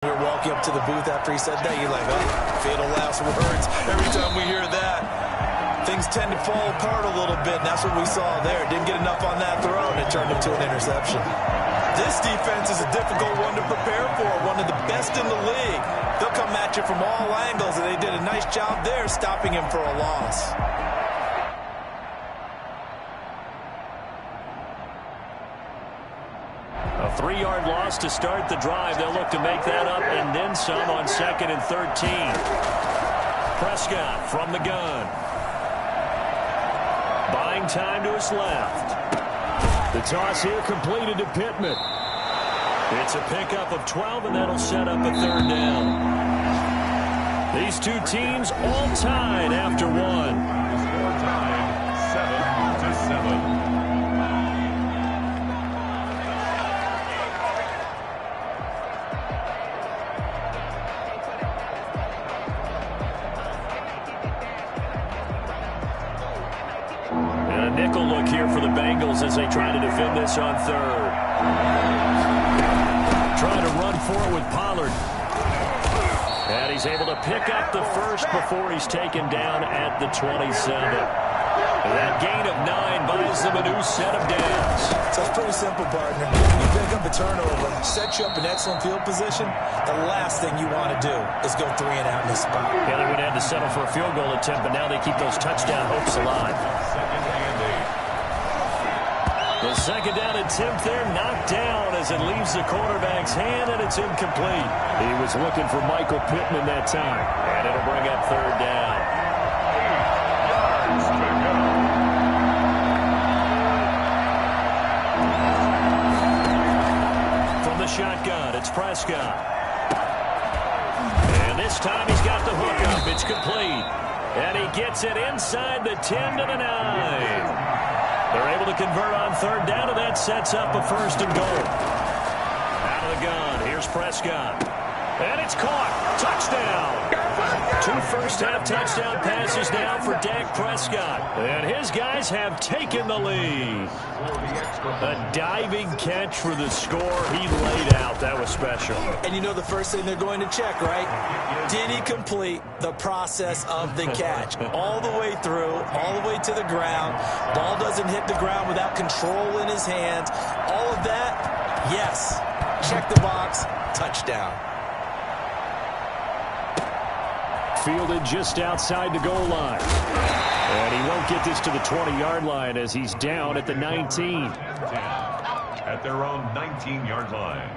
We were walking up to the booth after he said that. You're like, oh, fatal last words. Every time we hear that, things tend to fall apart a little bit, and that's what we saw there. Didn't get enough on that throw, and it turned into an interception. This defense is a difficult one to prepare for, one of the best in the league. They'll come at you from all angles, and they did a nice job there stopping him for a loss. A 3-yard loss to start the drive. They'll look to make that up and then some on 2nd and 13. Prescott from the gun. Buying time to his left. The toss here completed to Pittman. It's a pickup of 12, and that'll set up a 3rd down. These two teams all tied after one. Score tied 7-7. Nickel look here for the Bengals as they try to defend this on 3rd. Trying to run forward with Pollard. And he's able to pick up the first before he's taken down at the 27. That gain of 9 buys them a new set of downs. So it's pretty simple, partner. You pick up a turnover, set you up in excellent field position. The last thing you want to do is go 3 and out in this spot. Yeah, they would have to settle for a field goal attempt, but now they keep those touchdown hopes alive. The 2nd down attempt there knocked down as it leaves the quarterback's hand, and it's incomplete. He was looking for Michael Pittman that time, and it'll bring up 3rd down. From the shotgun, it's Prescott. And this time he's got the hook up. It's complete. And he gets it inside the 10 to the 9. They're able to convert on 3rd down, and that sets up a 1st and goal. Out of the gun, here's Prescott. And it's caught. Touchdown. 2 first-half touchdown passes now for Dak Prescott. And his guys have taken the lead. A diving catch for the score. He laid out. That was special. And you know the first thing they're going to check, right? Did he complete the process of the catch? All the way through, all the way to the ground. Ball doesn't hit the ground without control in his hands. All of that, yes. Check the box. Touchdown. Fielded just outside the goal line. And he won't get this to the 20-yard line as he's down at the 19. At their own 19-yard line.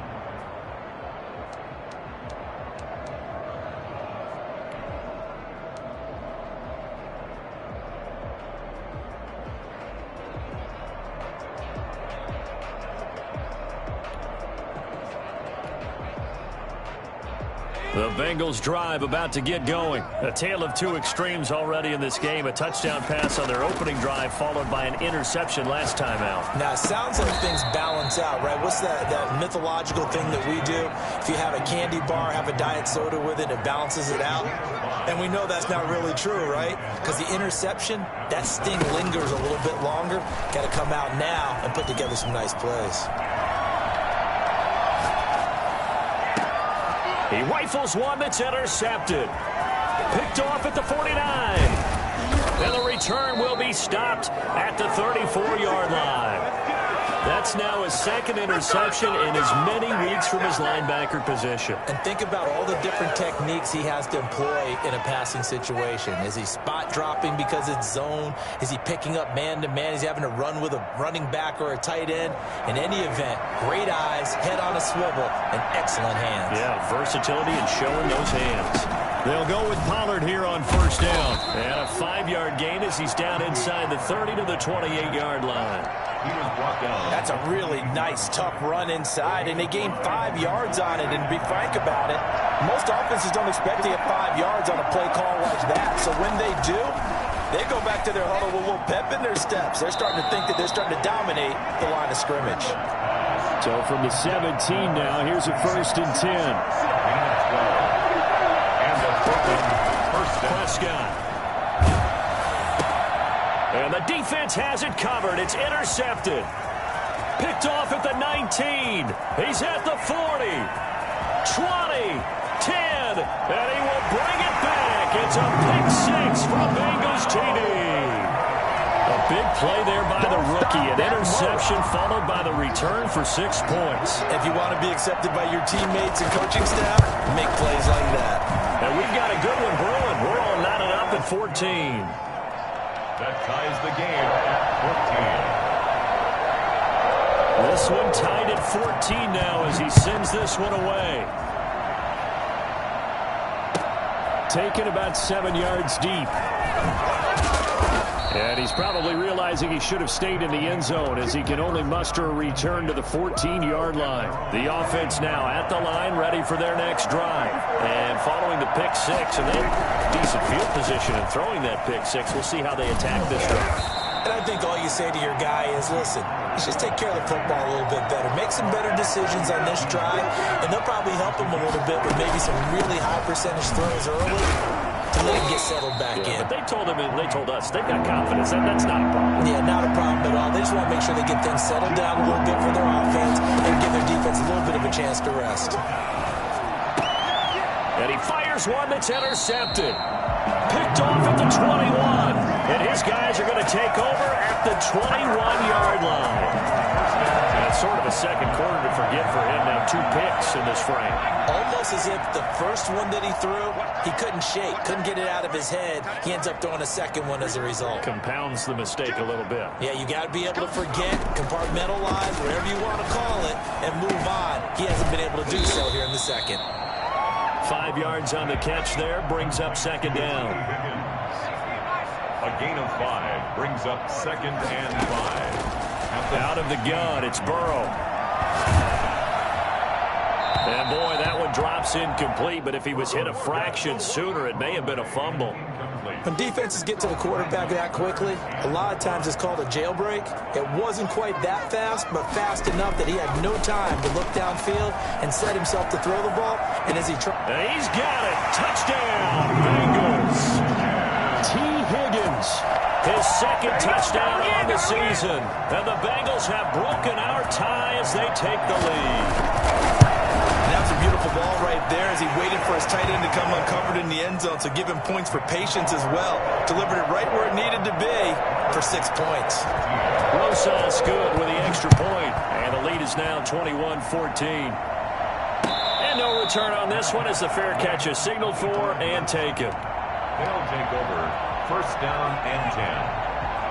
The Bengals drive about to get going. A tale of 2 extremes already in this game. A touchdown pass on their opening drive followed by an interception last time out. Now, it sounds like things balance out, right? What's that mythological thing that we do? If you have a candy bar, have a diet soda with it, it balances it out. And we know that's not really true, right? Because the interception, that sting lingers a little bit longer. Got to come out now and put together some nice plays. He rifles one that's intercepted. Picked off at the 49. And the return will be stopped at the 34-yard line. That's now his 2nd interception in as many weeks from his linebacker position. And think about all the different techniques he has to employ in a passing situation. Is he spot dropping because it's zone? Is he picking up man-to-man? Is he having to run with a running back or a tight end? In any event, great eyes, head on a swivel, and excellent hands. Yeah, versatility and showing those hands. They'll go with Pollard here on 1st down. And a 5-yard gain as he's down inside the 30 to the 28-yard line. He was brought down. That's a really nice, tough run inside, and they gained 5 yards on it. And to be frank about it, most offenses don't expect to get 5 yards on a play call like that. So when they do, they go back to their huddle with a little pep in their steps. They're starting to think that they're starting to dominate the line of scrimmage. So from the 17 now, here's a 1st and 10. Prescott. And the defense has it covered. It's intercepted. Picked off at the 19. He's at the 40. 20, 10, and he will bring it back. It's a pick six from Bengals TD. A big play there by the rookie. An interception followed by the return for 6 points. If you want to be accepted by your teammates and coaching staff, make plays like that. And we've got a good one brewing. We're all knotted up at 14. That ties the game at 14. This one tied at 14 now as he sends this one away. Taken about 7 yards deep. And he's probably realizing he should have stayed in the end zone as he can only muster a return to the 14-yard line. The offense now at the line, ready for their next drive. And following the pick six, and they have decent field position in throwing that pick six. We'll see how they attack this drive. And I think all you say to your guy is, listen, let's just take care of the football a little bit better. Make some better decisions on this drive, and they'll probably help him a little bit with maybe some really high percentage throws early to let him get settled back in. But they told him, and they told us, they've got confidence. That's not a problem. Yeah, not a problem at all. They just want to make sure they get things settled down a little bit for their offense and give their defense a little bit of a chance to rest. And he fires one that's intercepted. Picked off at the 21. And his guys are going to take over at the 21-yard line. And it's sort of a second quarter to forget for him now. 2 picks in this frame. Almost as if the first one that he threw, he couldn't shake, couldn't get it out of his head. He ends up throwing a second one as a result. Compounds the mistake a little bit. Yeah, you got to be able to forget, compartmentalize, whatever you want to call it, and move on. He hasn't been able to do so here in the second. 5 yards on the catch there, brings up second down. A gain of 5 brings up 2nd and 5. Out of the gun, it's Burrow. And boy, that one drops incomplete, but if he was hit a fraction sooner, it may have been a fumble. When defenses get to the quarterback that quickly, a lot of times it's called a jailbreak. It wasn't quite that fast, but fast enough that he had no time to look downfield and set himself to throw the ball. And as he tried, he's got it. Touchdown, Bengals. T. Higgins, his second touchdown on the season. And the Bengals have broken our tie as they take the lead. That's a beautiful ball right there as he waited for his tight end to come uncovered in the end zone, so give him points for patience as well. Delivered it right where it needed to be for 6 points. Rosas good with the extra point, and the lead is now 21-14. And no return on this one as the fair catch is signaled for and taken. They'll take over 1st down and 10.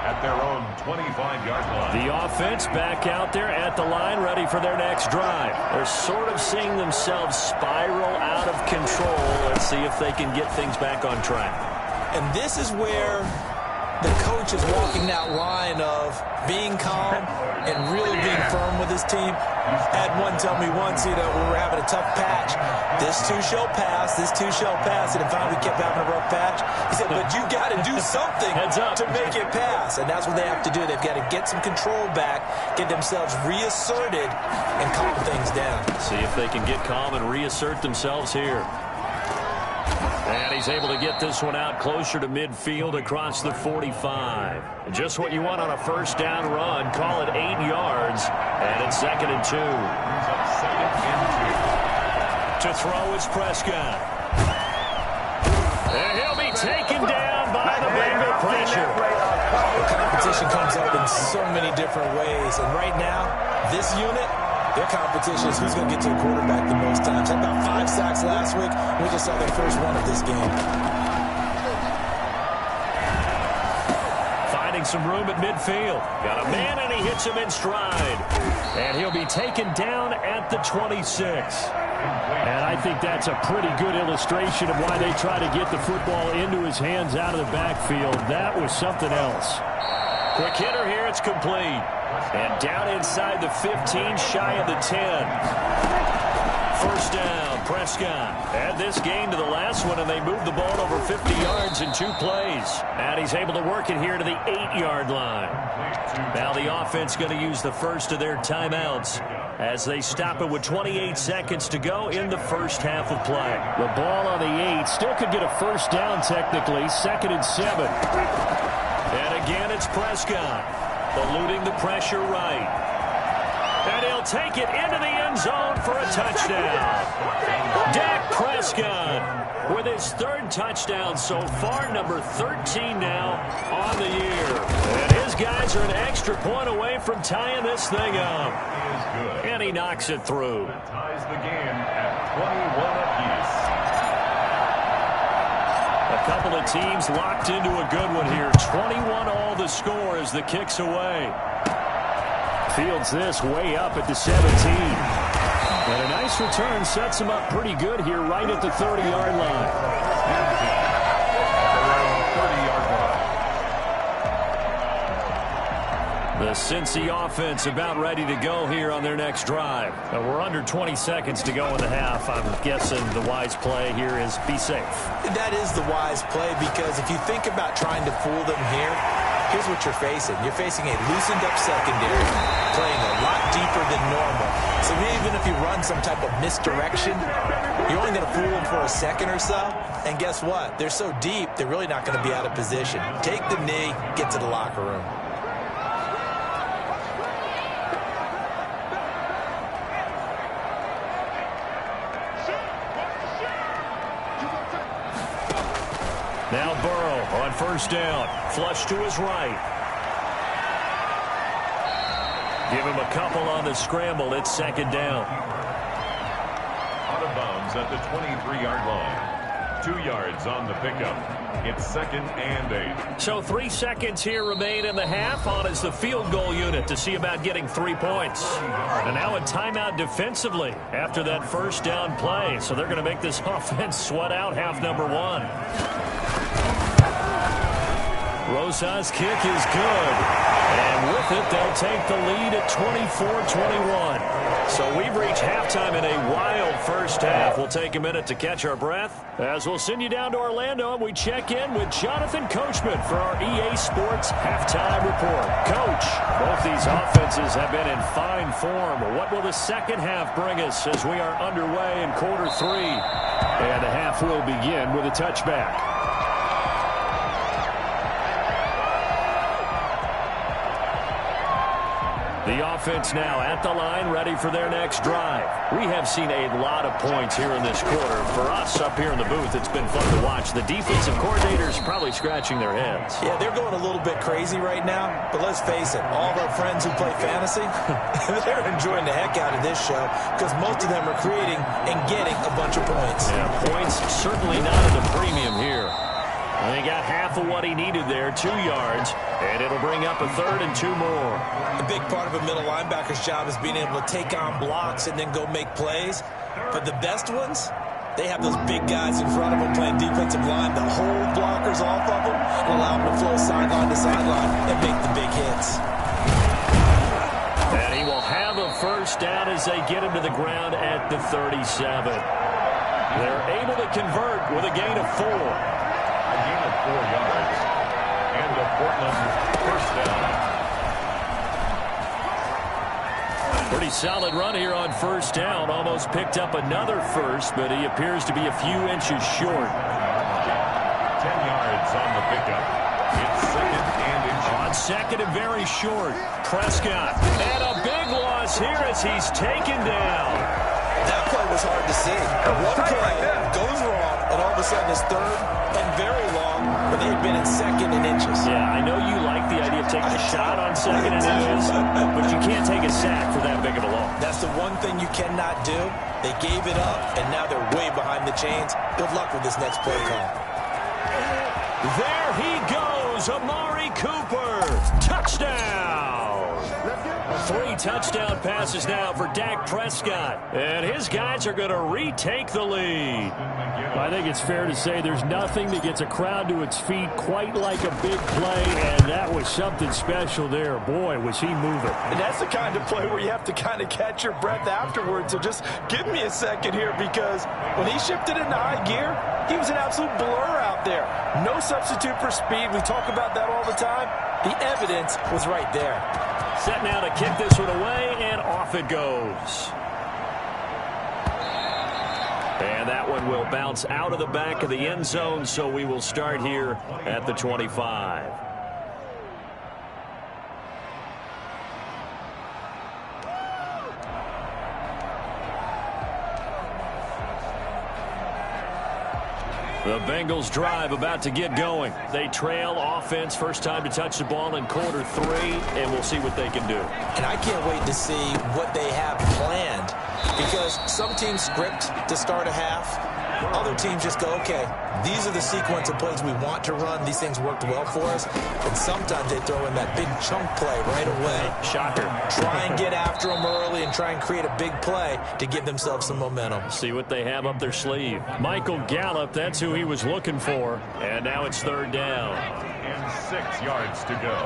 At their own 25-yard line. The offense back out there at the line, ready for their next drive. They're sort of seeing themselves spiral out of control. Let's see if they can get things back on track. And this is where the coach is walking that line of being calm and really being firm with his team. Had one tell me once, when we're having a tough patch, this too shall pass, this too shall pass. And finally we kept having a rough patch. He said, but you got to do something to make it pass. And that's what they have to do. They've got to get some control back, get themselves reasserted, and calm things down. See if they can get calm and reassert themselves here. And he's able to get this one out closer to midfield across the 45. Just what you want on a first down run. Call it 8 yards. And it's 2nd and 2. To throw is Prescott. And he'll be taken down by the Bengal pressure. The competition comes up in so many different ways. And right now, this unit, their competition is who's going to get to the quarterback the most times. Had about 5 sacks last week. We just saw their first one of this game. Finding some room at midfield. Got a man, and he hits him in stride. And he'll be taken down at the 26. And I think that's a pretty good illustration of why they try to get the football into his hands out of the backfield. That was something else. Quick hitter here. It's complete. And down inside the 15, shy of the 10. First down, Prescott. Add this game to the last one, and they moved the ball over 50 yards in 2 plays. And he's able to work it here to the 8-yard line. Now the offense going to use the first of their timeouts as they stop it with 28 seconds to go in the first half of play. The ball on the 8 still could get a first down technically, 2nd and 7. And again, it's Prescott. Eluding the pressure right. And he'll take it into the end zone for a touchdown. Dak Prescott with his third touchdown so far, number 13 now on the year. And his guys are an extra point away from tying this thing up. And he knocks it through. That ties the game at 21 apiece. A couple of teams locked into a good one here. 21 all the score as the kick's away. Fields this way up at the 17. And a nice return sets him up pretty good here right at the 30-yard line. The Cincy offense about ready to go here on their next drive. We're under 20 seconds to go in the half. I'm guessing the wise play here is be safe. That is the wise play, because if you think about trying to fool them here, here's what you're facing. You're facing a loosened up secondary, playing a lot deeper than normal. So even if you run some type of misdirection, you're only going to fool them for a second or so. And guess what? They're so deep, they're really not going to be out of position. Take the knee, get to the locker room. Now Burrow on first down. Flush to his right. Give him a couple on the scramble. It's second down. Out of bounds at the 23-yard line. 2 yards on the pickup. It's second and 8. So 3 seconds here remain in the half. On is the field goal unit to see about getting 3 points. And now a timeout defensively after that first down play. So they're going to make this offense sweat out half number 1. Rosas' kick is good. And with it, they'll take the lead at 24-21. So we've reached halftime in a wild first half. We'll take a minute to catch our breath as we'll send you down to Orlando and we check in with Jonathan Coachman for our EA Sports Halftime Report. Coach, both these offenses have been in fine form. What will the second half bring us as we are underway in quarter 3? And the half will begin with a touchback. The offense now at the line, ready for their next drive. We have seen a lot of points here in this quarter. For us up here in the booth, it's been fun to watch. The defensive coordinators probably scratching their heads. Yeah, they're going a little bit crazy right now. But let's face it, all of our friends who play fantasy, they're enjoying the heck out of this show because most of them are creating and getting a bunch of points. Yeah, points certainly not at a premium here. And he got half of what he needed there, 2 yards, and it'll bring up a third and 2 more. A big part of a middle linebacker's job is being able to take on blocks and then go make plays. But the best ones, they have those big guys in front of them playing defensive line that hold blockers off of them and allow them to flow sideline to sideline and make the big hits. And he will have a first down as they get him to the ground at the 37. They're able to convert with a gain of 4. 4 yards. And the Portland first down. Pretty solid run here on first down. Almost picked up another first, but he appears to be a few inches short. 10 yards on the pickup. It's second and inches. On second and very short. Prescott. And a big loss here as he's taken down. That play was hard to see. One play goes wrong, and all of a sudden it's third and very long, but they had been in second and inches. Yeah, I know you like the idea of taking a shot on second and inches, but you can't take a sack for that big of a loss. That's the one thing you cannot do. They gave it up, and now they're way behind the chains. Good luck with this next play call. There he goes, Amari Cooper. Touchdown. 3 touchdown passes now for Dak Prescott. And his guys are going to retake the lead. I think it's fair to say there's nothing that gets a crowd to its feet quite like a big play, and that was something special there. Boy, was he moving. And that's the kind of play where you have to kind of catch your breath afterwards. So just give me a second here, because when he shifted into high gear, he was an absolute blur out there. No substitute for speed. We talk about that all the time. The evidence was right there. Set now to kick this one away, and off it goes. And that one will bounce out of the back of the end zone, so we will start here at the 25. The Bengals drive about to get going. They trail offense, first time to touch the ball in quarter 3, and we'll see what they can do. And I can't wait to see what they have planned, because some teams script to start a half. Other teams just go, okay, these are the sequence of plays we want to run. These things worked well for us. And sometimes they throw in that big chunk play right away. Shocker. Try and get after them early and try and create a big play to give themselves some momentum. See what they have up their sleeve. Michael Gallup, that's who he was looking for. And now it's third down. And 6 yards to go.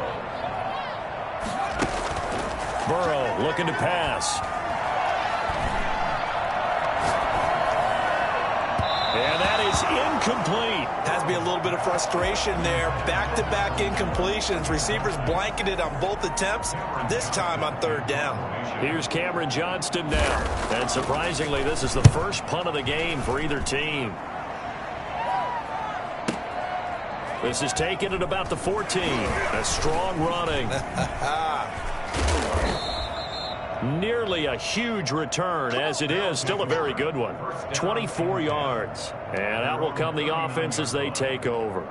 Burrow looking to pass. And that is incomplete. Has to be a little bit of frustration there. Back-to-back incompletions. Receivers blanketed on both attempts, this time on third down. Here's Cameron Johnston now. And surprisingly, this is the first punt of the game for either team. This is taken at about the 14. A strong running. Nearly a huge return, as it is still a very good one. 24 yards. And out will come the offense as they take over.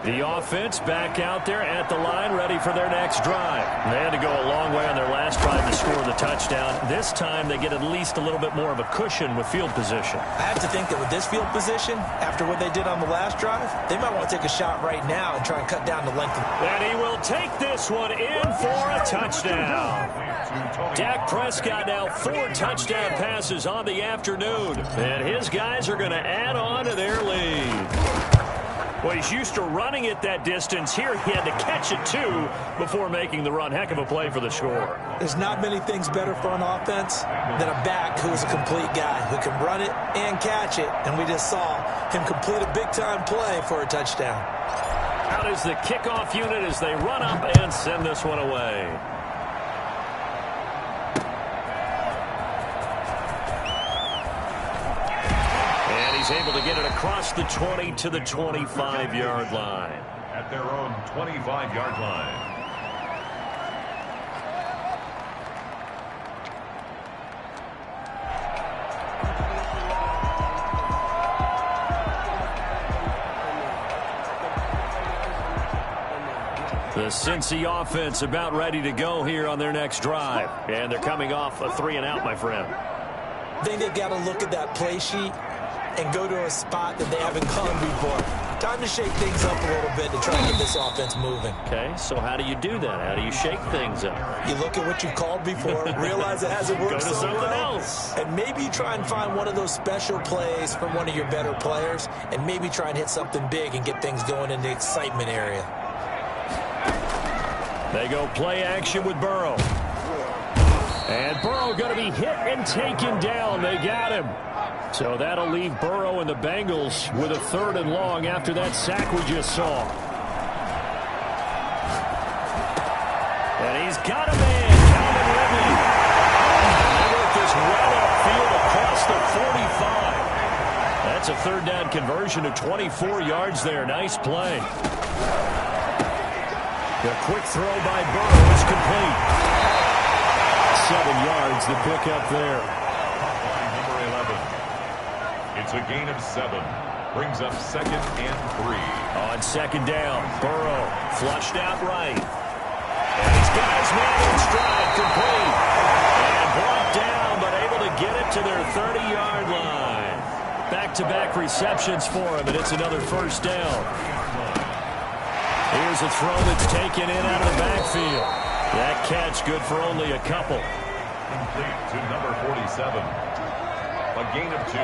The offense back out there at the line, ready for their next drive. They had to go a long way on their last drive to score the touchdown. This time they get at least a little bit more of a cushion with field position. I have to think that with this field position, after what they did on the last drive, they might want to take a shot right now and try and cut down the length. And he will take this one in for a touchdown. Dak Prescott now 4 touchdown passes on the afternoon. And his guys are going to add on to their lead. Well, he's used to running it that distance. Here he had to catch it, too, before making the run. Heck of a play for the score. There's not many things better for an offense than a back who is a complete guy who can run it and catch it. And we just saw him complete a big-time play for a touchdown. Out is the kickoff unit as they run up and send this one away. He's able to get it across the 20 to the 25-yard line. At their own 25-yard line. The Cincy offense about ready to go here on their next drive. And they're coming off a 3-and-out, my friend. I think they've got to look at that play sheet and go to a spot that they haven't gone before. Time to shake things up a little bit to try and get this offense moving. Okay, so how do you do that? How do you shake things up? You look at what you've called before, realize it hasn't worked go to so something well, else. and maybe try and find one of those special plays from one of your better players, and maybe try and hit something big and get things going in the excitement area. They go play action with Burrow. And Burrow going to be hit and taken down. They got him. So that'll leave Burrow and the Bengals with a 3rd and long after that sack we just saw. And he's got a man, Calvin Ridley. They work this well upfield across the 45. That's a 3rd down conversion of 24 yards there. Nice play. The quick throw by Burrow is complete. 7 yards, the pickup there. Number 11. It's a gain of 7. Brings up 2nd and 3. On 2nd down, Burrow flushed out right. And he's got his man in stride, complete. And brought down, but able to get it to their 30-yard line. Back-to-back receptions for him, and it's another 1st down. Here's a throw that's taken in out of the backfield. That catch good for only a couple. Complete to number 47. A gain of 2.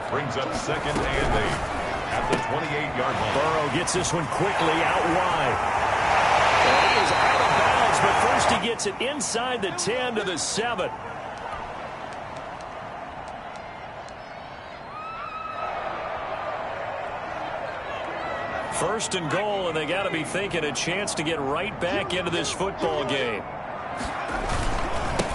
Brings up 2nd and 8. At the 28-yard line. Burrow gets this one quickly out wide. And he is out of bounds, but first he gets it inside the 10 to the 7. First and goal, and they got to be thinking a chance to get right back into this football game.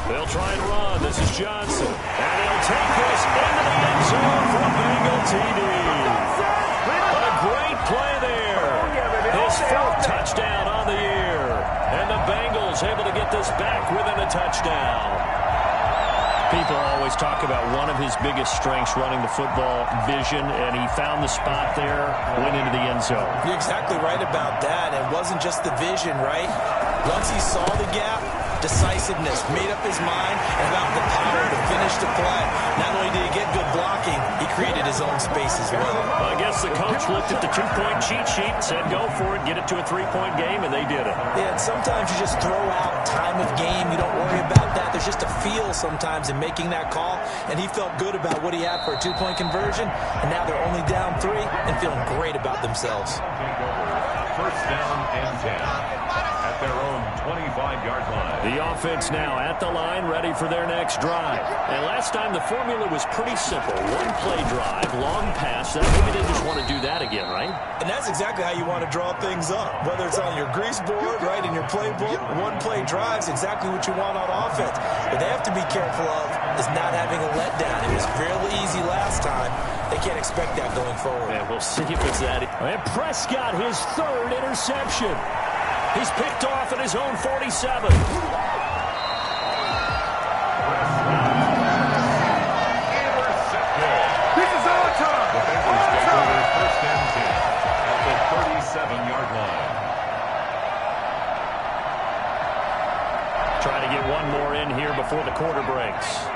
They'll try and run. This is Johnson. And he'll take this into the end zone for a Bengal TD. A great play there. His 4th touchdown on the year. Bengals able to get this back within a touchdown. People always talk about one of his biggest strengths running the football, vision, and he found the spot there, went into the end zone. You're exactly right about that. It wasn't just the vision, right? Once he saw the gap, decisiveness, made up his mind, and about the power to finish the play. Not only did he get good blocking, he created his own space as well. I guess the coach looked at the two-point cheat sheet, said go for it, get it to a three-point game, and they did it. Yeah, and sometimes you just throw out time of game. You don't worry about that. There's just a feel sometimes in making that call, and he felt good about what he had for a two-point conversion, and now they're only down 3 and feeling great about themselves. First down and 10 at their own 25-yard line. The offense now at the line, ready for their next drive. And last time the formula was pretty simple. One-play drive, long pass. Maybe they just want to do that again, right? And that's exactly how you want to draw things up. Whether it's on your grease board, right, in your playbook, one-play drive is exactly what you want on offense. What they have to be careful of is not having a letdown. It was fairly easy last time. They can't expect that going forward. And we'll see if it's that. And Prescott, his 3rd interception. He's picked off at his own 47. This is our time. The Bengals take over first and 10 at the 37-yard line. Trying to get one more in here before the quarter breaks.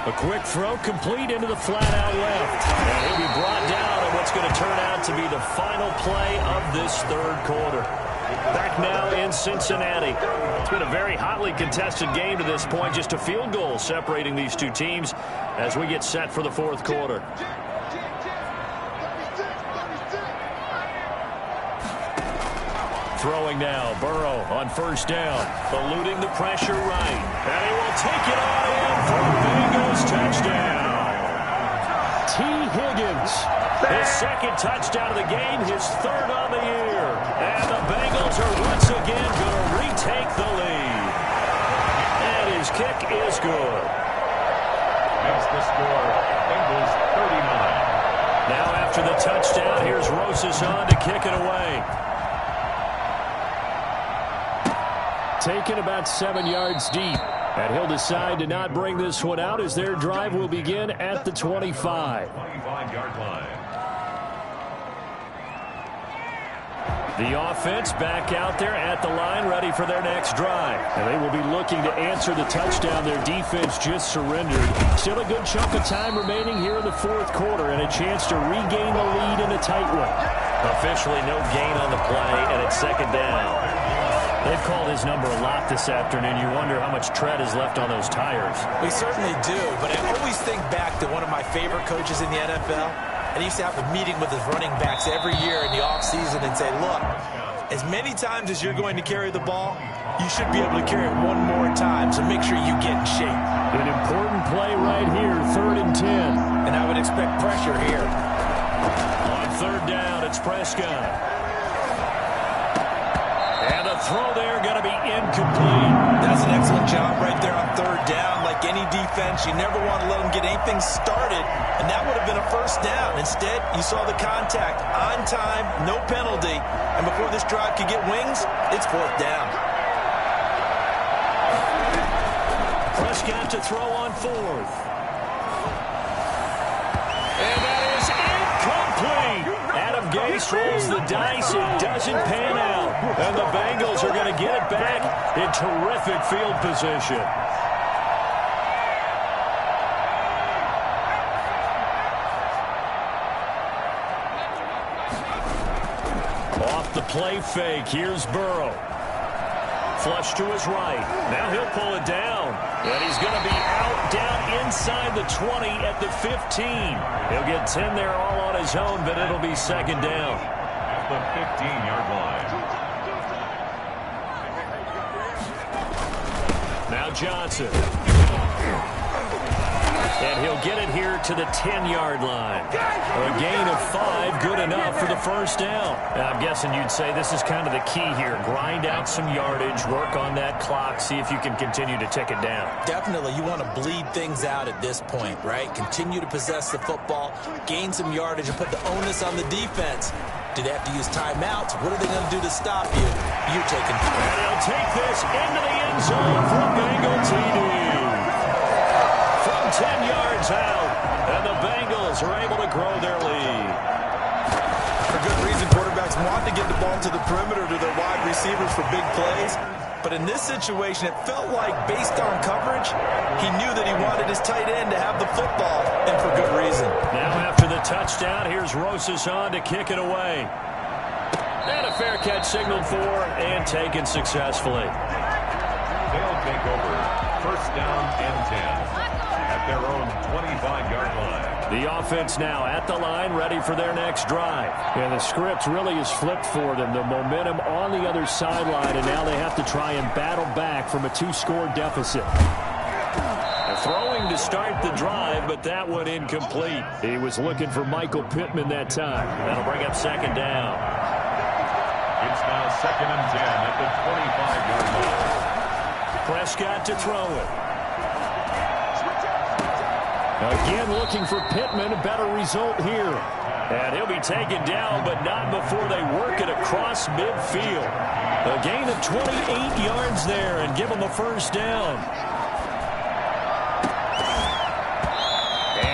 A quick throw complete into the flat-out left. And he'll be brought down on what's going to turn out to be the final play of this 3rd quarter. Back now in Cincinnati. It's been a very hotly contested game to this point. Just a field goal separating these two teams as we get set for the 4th quarter. Throwing now, Burrow on first down, eluding the pressure right. And he will take it on in for a Bengals touchdown. T. Higgins, his 2nd touchdown of the game, his 3rd on the year. And the Bengals are once again going to retake the lead. And his kick is good. Makes the score Bengals 39. Now after the touchdown, here's Rosas on to kick it away. Taken about 7 yards deep. And he'll decide to not bring this one out as their drive will begin at the 25. 25-yard line. The offense back out there at the line, ready for their next drive. And they will be looking to answer the touchdown their defense just surrendered. Still a good chunk of time remaining here in the 4th quarter and a chance to regain the lead in a tight one. Officially no gain on the play, and it's 2nd down. They've called his number a lot this afternoon. You wonder how much tread is left on those tires. We certainly do, but I always think back to one of my favorite coaches in the NFL. And he used to have a meeting with his running backs every year in the offseason and say, look, as many times as you're going to carry the ball, you should be able to carry it one more time, so make sure you get in shape. An important play right here, 3rd and 10. And I would expect pressure here. On 3rd down, it's Prescott. And the throw there going to be incomplete. That's an excellent job right there on 3rd down. Like any defense, you never want to let them get anything started, and that would have been a 1st down. Instead, you saw the contact on time, no penalty, and before this drive could get wings, it's 4th down. Prescott to throw on 4th. And that is incomplete. Adam Gase rolls the dice. It doesn't pan out. And the Bengals are going to get it back in terrific field position. Off the play fake, here's Burrow. Flush to his right. Now he'll pull it down. And he's going to be out down inside the 20 at the 15. He'll get 10 there all on his own, but it'll be 2nd down. At the 15-yard line. Now Johnson. And he'll get it here to the 10-yard line. A gain of 5, good enough for the 1st down. Now, I'm guessing you'd say this is kind of the key here. Grind out some yardage, work on that clock, see if you can continue to tick it down. Definitely, you want to bleed things out at this point, right? Continue to possess the football, gain some yardage, and put the onus on the defense Do they have to use timeouts? What are they going to do to stop you? You're taking control. And he'll take this into the end zone for a Bengal TD. From 10 yards out, and the Bengals are able to grow their lead. For good reason, quarterbacks want to get the ball to the perimeter to their wide receivers for big plays. But in this situation, it felt like, based on coverage, he knew that he wanted his tight end to have the football, and for good reason. Now after the touchdown, here's Rosas on to kick it away. And a fair catch signaled for and taken successfully. They'll take over. First down and 10 at their own 25-yard line. The offense now at the line, ready for their next drive. And the script really is flipped for them. The momentum on the other sideline, and now they have to try and battle back from a 2-score deficit. Throwing to start the drive, but that one incomplete. He was looking for Michael Pittman that time. That'll bring up second down. It's now second and 10 at the 25-yard line. Prescott to throw it. Again looking for Pittman, a better result here. And he'll be taken down, but not before they work it across midfield. A gain of 28 yards there and give them a first down.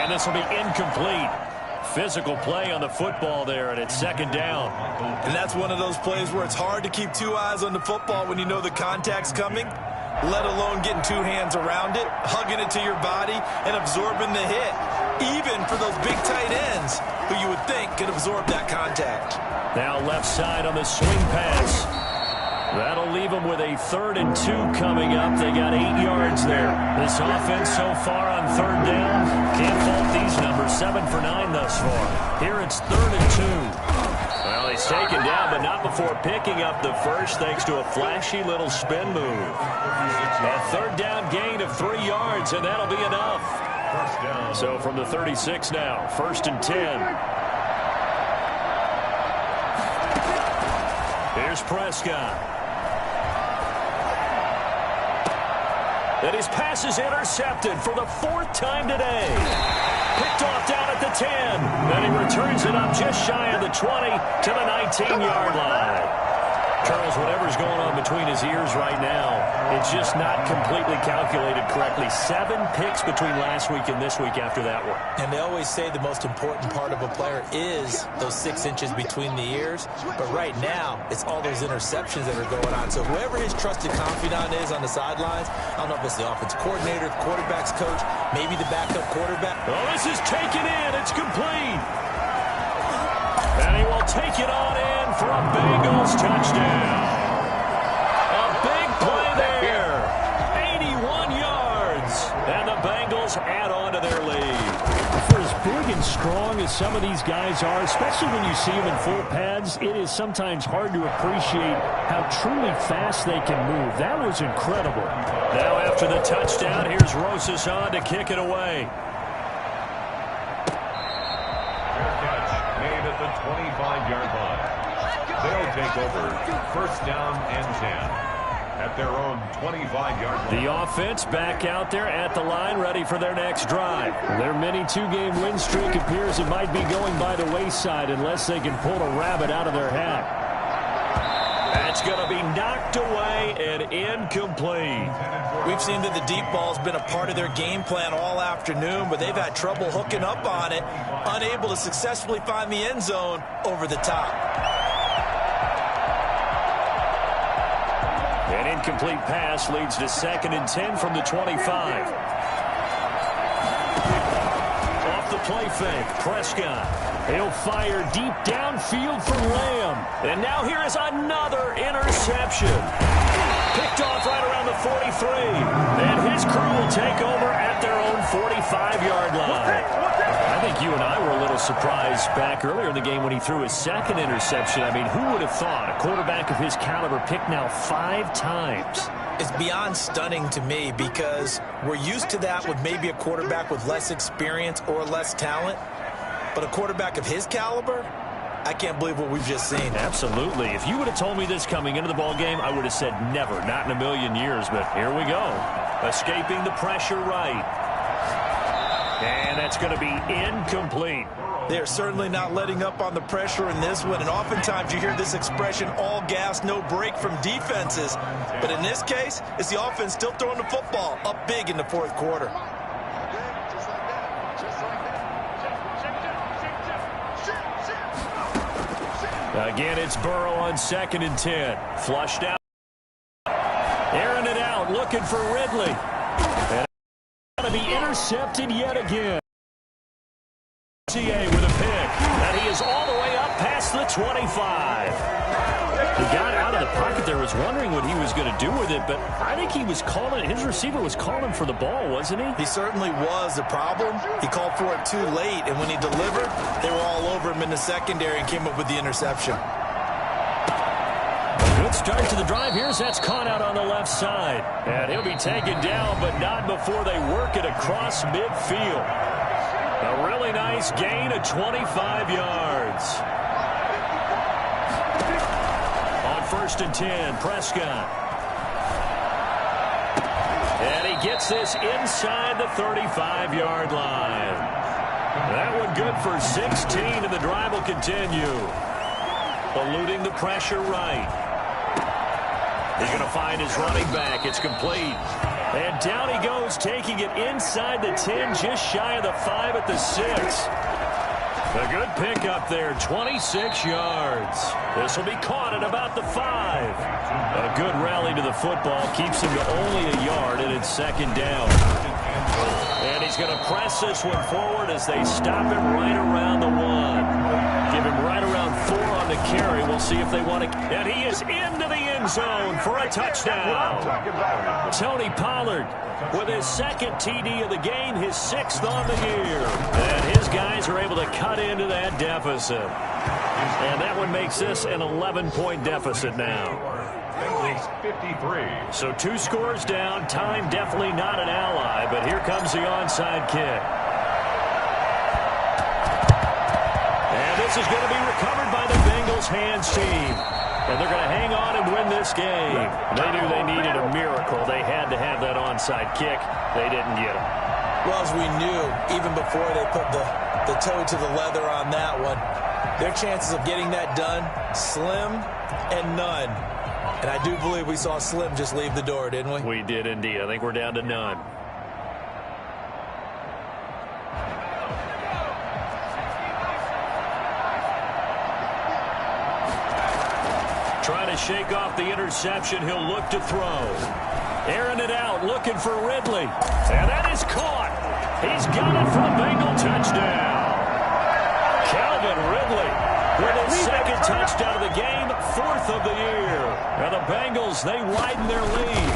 And this will be incomplete. Physical play on the football there, and it's second down. And that's one of those plays where it's hard to keep two eyes on the football when you know the contact's coming, let alone getting two hands around it, hugging it to your body, and absorbing the hit, even for those big tight ends who you would think could absorb that contact. Now left side on the swing pass. That'll leave them with a 3rd and 2 coming up. They got 8 yards there. This offense so far on third down, can't fault these numbers. 7 for 9 thus far. Here it's 3rd and 2. Well, he's taken down, but not before picking up the first thanks to a flashy little spin move. A third down gain of 3 yards, and that'll be enough. So from the 36 now, 1st and 10. Here's Prescott. And his pass is intercepted for the 4th time today. Picked off down at the 10. Then he returns it up just shy of the 20 to the 19-yard line. Charles, whatever's going on between his ears right now, it's just not completely calculated correctly. 7 picks between last week and this week after that one. And they always say the most important part of a player is those 6 inches between the ears. But right now, it's all those interceptions that are going on. So whoever his trusted confidant is on the sidelines, I don't know if it's the offensive coordinator, the quarterback's coach, maybe the backup quarterback. Oh, this is taken in. It's complete. And he will take it on in for a Bengals touchdown. A big play there. 81 yards. And the Bengals add on to their lead. For as big and strong as some of these guys are, especially when you see them in full pads, it is sometimes hard to appreciate how truly fast they can move. That was incredible. Now after the touchdown, here's Rosas on to kick it away. At the 25-yard line. They'll take over. First down and 10 at their own 25-yard line. The offense back out there at the line, ready for their next drive. Their mini 2-game win streak appears it might be going by the wayside unless they can pull a rabbit out of their hat. That's going to be knocked away and incomplete. We've seen that the deep ball's been a part of their game plan all afternoon, but they've had trouble hooking up on it, unable to successfully find the end zone over the top. An incomplete pass leads to 2nd and 10 from the 25. Off the play fake, Prescott. He'll fire deep downfield for Lamb. And now here is another interception. Picked off right around the 43. And his crew will take over at their own 45-yard line. I think you and I were a little surprised back earlier in the game when he threw his 2nd interception. I mean, who would have thought a quarterback of his caliber picked now 5 times? It's beyond stunning to me because we're used to that with maybe a quarterback with less experience or less talent. But a quarterback of his caliber, I can't believe what we've just seen. Absolutely. If you would have told me this coming into the ball game, I would have said never, not in a million years. But here we go. Escaping the pressure right. And that's going to be incomplete. They are certainly not letting up on the pressure in this one, and oftentimes you hear this expression, all gas, no break from defenses. But in this case, it's the offense still throwing the football up big in the fourth quarter. Again, it's Burrow on 2nd and 10. Flushed out. Airing it out, looking for Ridley. And it's going to be intercepted yet again. CA with a pick. And he is all the way up past the 25. He got out of the pocket there, was wondering what he was going to do with it, but I think he was calling, his receiver was calling for the ball, wasn't he? He certainly was. The problem, he called for it too late, and when he delivered, they were all over him in the secondary and came up with the interception. A good start to the drive. Here's that's caught out on the left side. And he'll be taken down, but not before they work it across midfield. A really nice gain of 25 yards. On 1st and 10, Prescott. And he gets this inside the 35-yard line. That one good for 16, and the drive will continue. Eluding the pressure right. He's going to find his running back. It's complete. And down he goes, taking it inside the 10, just shy of the 5 at the 6. A good pickup there, 26 yards. This will be caught at about the 5. A good rally to the football keeps him to only a yard, and it's 2nd down. And he's going to press this one forward as they stop him right around the 1. Give him right around 4 on the carry. We'll see if they want to. And he is into the end zone for a touchdown. Tony Pollard with his 2nd TD of the game, his 6th on the year. And his guys are able to cut into that deficit. And that one makes this an 11-point deficit now. 53. So 2 scores down. Time definitely not an ally, but here comes the onside kick. And this is going to be recovered by the Bengals hands team. And they're going to hang on and win this game. They knew they needed a miracle. They had to have that onside kick. They didn't get it. Well, as we knew, even before they put the toe to the leather on that one, their chances of getting that done, slim and none. And I do believe we saw Slim just leave the door, didn't we? We did indeed. I think we're down to none. Trying to shake off the interception. He'll look to throw. Airing it out, looking for Ridley. And that is caught. He's got it for the Bengal touchdown. Calvin Ridley with his 2nd touchdown of the game, 4th of the year. And the Bengals, they widen their lead.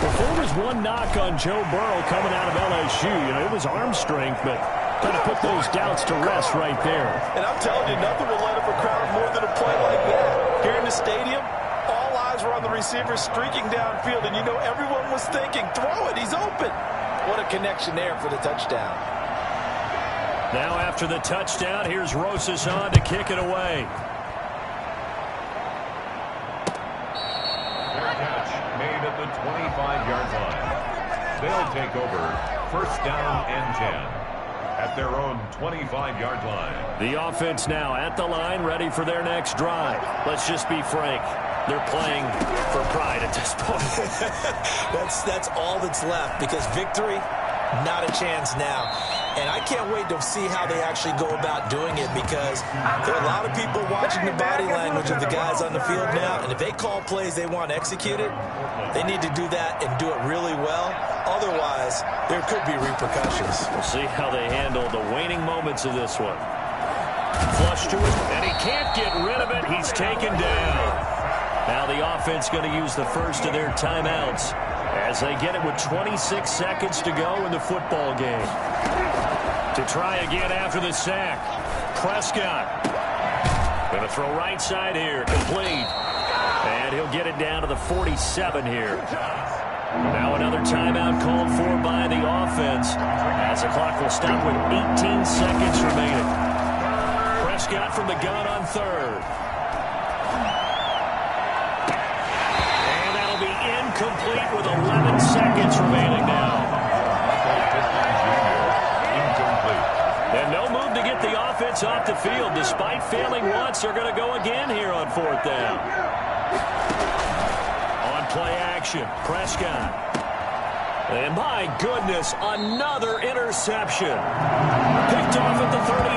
Before there was one knock on Joe Burrow coming out of LSU. It was arm strength, but kind of put those doubts to rest right there. And I'm telling you, nothing will light up a crowd more than a play like that. Here in the stadium, all eyes were on the receiver streaking downfield, and everyone was thinking, throw it, he's open. What a connection there for the touchdown. Now after the touchdown, here's Rosas on to kick it away. Their catch made at the 25-yard line. They'll take over 1st down and 10. At their own 25-yard line. The offense now at the line, ready for their next drive. Let's just be frank. They're playing for pride at this point. That's all that's left, because victory, not a chance now. And I can't wait to see how they actually go about doing it, because there are a lot of people watching the body language of the guys on the field now, and if they call plays they want executed, they need to do that and do it really well. Otherwise, there could be repercussions. We'll see how they handle the waning moments of this one. Flush to it, and he can't get rid of it. He's taken down. Now the offense going to use the first of their timeouts as they get it with 26 seconds to go in the football game. To try again after the sack. Prescott. Going to throw right side here. Complete. And he'll get it down to the 47 here. Now another timeout called for by the offense as the clock will stop with 18 seconds remaining. Prescott from the gun on 3rd. And that'll be incomplete with 11 seconds remaining now. And no move to get get the offense off the field. Despite failing once, they're going to go again here on 4th down. On play action, Prescott. And my goodness, another interception. Picked off at the 38.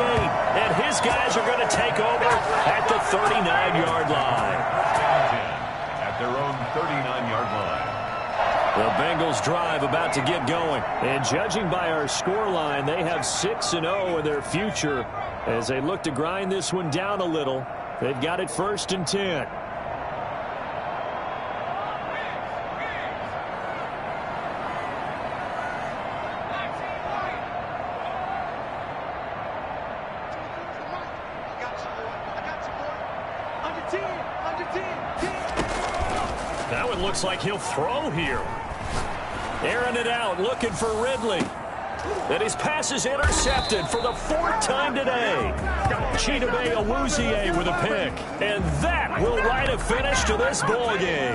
And his guys are going to take over at the 39-yard line. At their own 39-yard line. The Bengals drive about to get going. And judging by our scoreline, they have 6-0 in their future as they look to grind this one down a little. They've got it 1st and 10. That one looks like he'll throw here. Airing it out, looking for Ridley. And his pass is intercepted for the 4th time today. Chidobe Awuzie with a pick. And that will write a finish to this ball game.